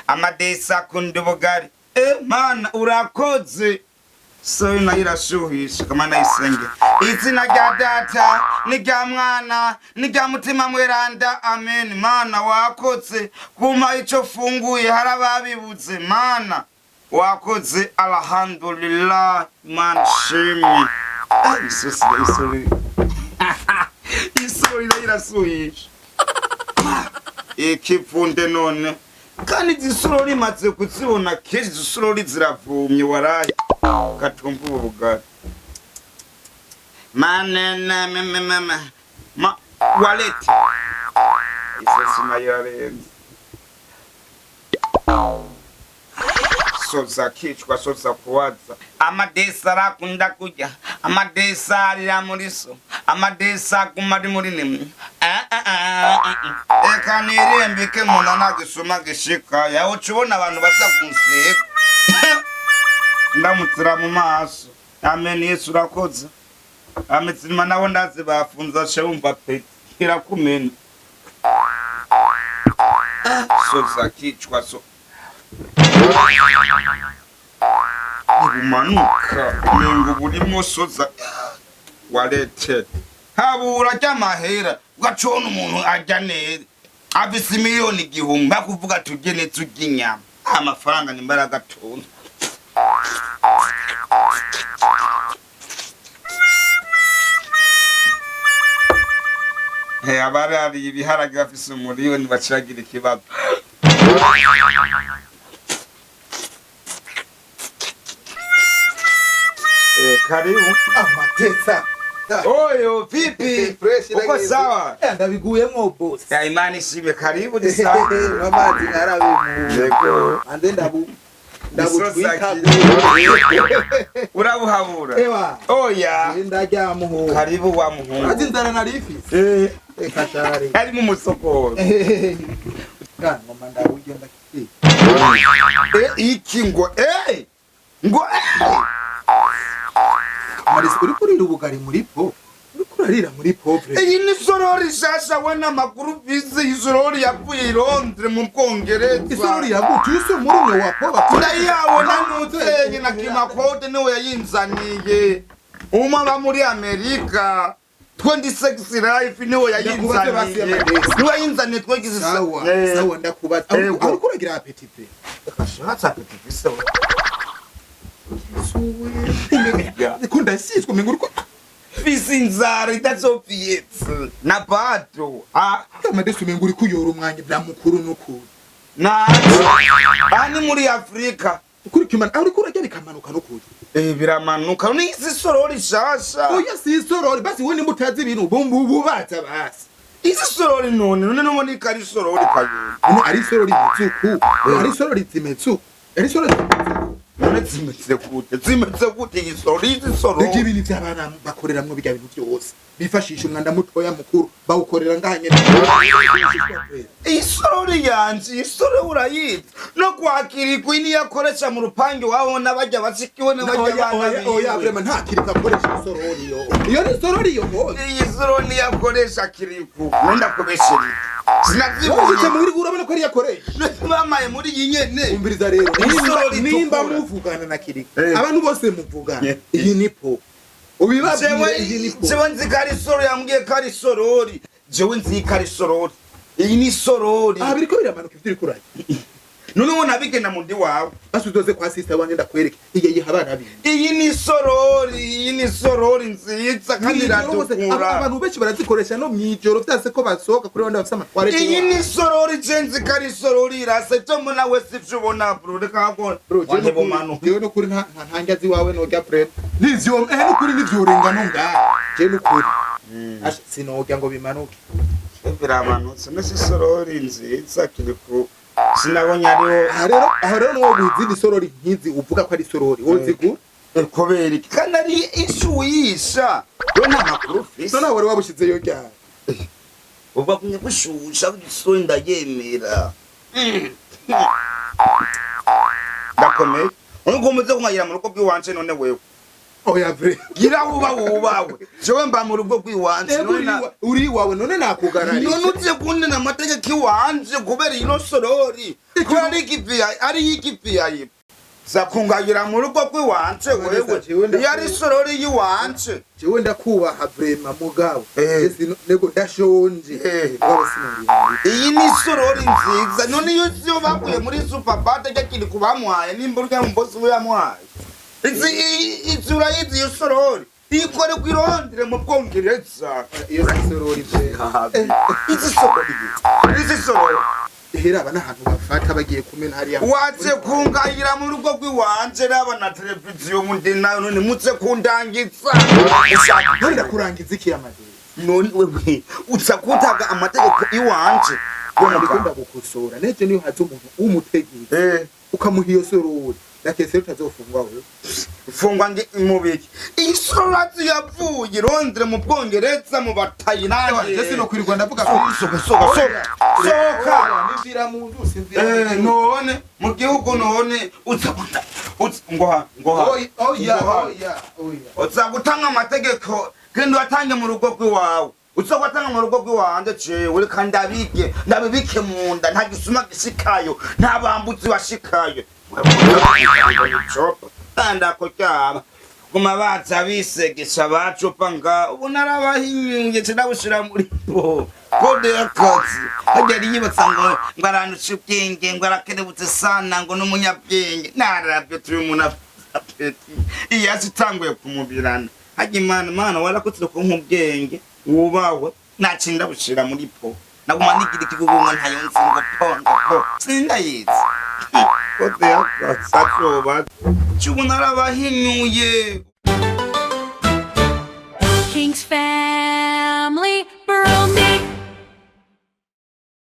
amadesa akunda ubugari mana urakoze so irashuhisha kama nayisenge izina rya data ni rya mwana ni rya mutima mweranda amen mana wakoze kuma ico funguye harababibuze mana wakoze alhamdulillah man shimi isuri irashuhisha ikipfunde none kandi zisurori maze kuzibona keje zisurori ziravumye waraye gatumva ubugari manana mama wallet isesi mayarenze soza kicwa soza kuwaza amadesa rakunda kujya amadesa arira muri so amadesa kumari muri nimwe eka nirembike muna nagisuma gishika yaho cubona abantu bazakunseka ndamutira mu maso amen Yesu urakoze ametsima nabo ndazi bafunza shewumva pe irakumena soza kicwa so ubumanuka nengo burimo soza walete habura cyamahera ugacona umuntu ajya neza afise miliyoni igihumbi bakuvuga tugene tuginyama amafaranga nimbaraga tona abarari ibiharage bafise umuriro ntibaciragira ikibazo karibu amatesa oyo vipi uko sawa ndabiguyemo boss ya imani shime karibu ni sawa mamazi narabimu ande ndabutwika urabuhabura ewa oya ndajya muho karibu wa muhungu azinzana narifise kashari ari mu musoko kan ngoma ndawugenda kiti iki ngo ngo Marisi uri kurira ubugari muri po uri kurarira muri povre iyi ni sorori shasha wana makuru bize isorori yavuye i Londres mu Bwongereza isorori yagutuse muri wa po bakunda yawe nanutse na kimakote niwe yayinzaniye umama muri Amerika 26 life niwe yayinzaniye niwe yayinzaniye twagize sawa ndakubaza ari kuragira appetit pe kashatsa appetit sawa kunda sisiko menguriko fisinzara itatsofietse na bato amadesu menguri kuyora umwanya bya mukuru nukuru bani muri Afrika kuri kimana ari kurajya bikamanuka nukuri biramanuka ni isorori shasha oya si isorori basi we nimutazi ibintu bubatsa basi isorori none ni kari isorori kayo ari isorori mitsuku ari isorori timetsu ari isorori none zimetse gute isorori Biki ibintu by'abana bakoreramwe bijya bintu byose bifashisha umwanda mutoya mukuru bawukorera ngahanye isorori yanje isorori urayita no kwakira kwini yakoresha mu rupange wabona bajya basikiwe n'abajya bana oya vraiment nta kirika akoresha isorori iyo ni isorori yo iyi isorori yakoresha kiriku wenda kubesheri sinavyibuye muri urabona ko ari yakoresha bamaye muri iyi nyene umbiriza rero nimba muvugana na kirika abantu bose muvugana iyi ni po ubibabwiye iyi ni po jewe nzi kari sorori yambwiye kari sorori jewe nzi kari sorori iyi ni sorori biriko biramanuka ivyo uri kuraje none ubona bigenda mu ndi wawe basudoze kwa sister wanjye ndakwereke iye habana bindi iyi ni sorori nziza kandi iradukura abantu benshi barazikoresha no mwijoro vyase ko basohoka kuri bandi bafite amatware iyi ni sorori jenzi kari sorori irase cyo muna wese vyubona bro reka gona wanje bomanuka yewe no kuri ntangazi wawe no ga prep nivyo no kuri nivyo urengano ngaha je no kuri sinojya ngo bimanuke biramanutse nese sorori nziza kiriku sinabonye ariho rero no wizindi sorori nkizi uvuga ko ari sorori wozigu kubera kandi ari ishuyisha yo nta makuru ufise so nawe wabushize yo cyane uva kunye gushusha isorori ndayemera ndakomeye ungomeze kungagira mu ruko bw'iwanje none wewe oya bre gira wubawe jewe mba mu rugo rw'iwanje uri wawe none nakugarari none uze kunena amategeko iwanje kubera ino sorori ko ari ikiviyayi sakungagira mu rugo rw'iwanje wewe yari sorori yiwanje jewe ndakubaha brema mugabo nego ndashonje iyi ni sorori nziza none iyo bakuye muri superbate cyakiri kubamuhaye nimburya mu boss we yamuhaye izi urayizi iyo sorori ikore kwirondere mu Bwongereza iyo sorori izi sorori hera abana hantu bafata bagiye kumena hariya waje kungayira mu rugo rw'iwanje raba na televiziyo mundi nayo none mutse kundangiza none kurangiza iki amadini none wewe utsa kutaga amategeko iwanje ndikunda gukosora neje niyo hazo umuntu umutegeka ukamuha iyo sorori nakese utazofungwa wewe fungwa nge mubiki isorati yavuye rondre mu Bwongereza mu batayinanje je sino kwirirwa ndavuga soka nivira mu ndusi mvira none mu gihugu none uzabuta ngoha uzagutanga amategeko kendo atange mu rugo rw'iwawe uzagutanga mu rugo rw'iwanje jewe kandi ndabibike mu nda nta gisuma gishikayo nta bambutsi bashikayo ndako cyaba kuma baza bisegesha bacupa nga ubu narabahinyuye cyanabushira muri bo kode y'akazi ageri yibatsanga ngaranusha ubwenge ngo arakenebutse sana ngo n'umunyabwenge narabyo turi umuntu apeti iyasi tanguye kumubirana hagimana warakutse ko nk'ubwenge wubawe nacinda bushira muri po naguma nigira ikigugunga ntayonzi ngo pongo sindayizi kode y'akazi sacoba cyubu narabahinyuye King's fan.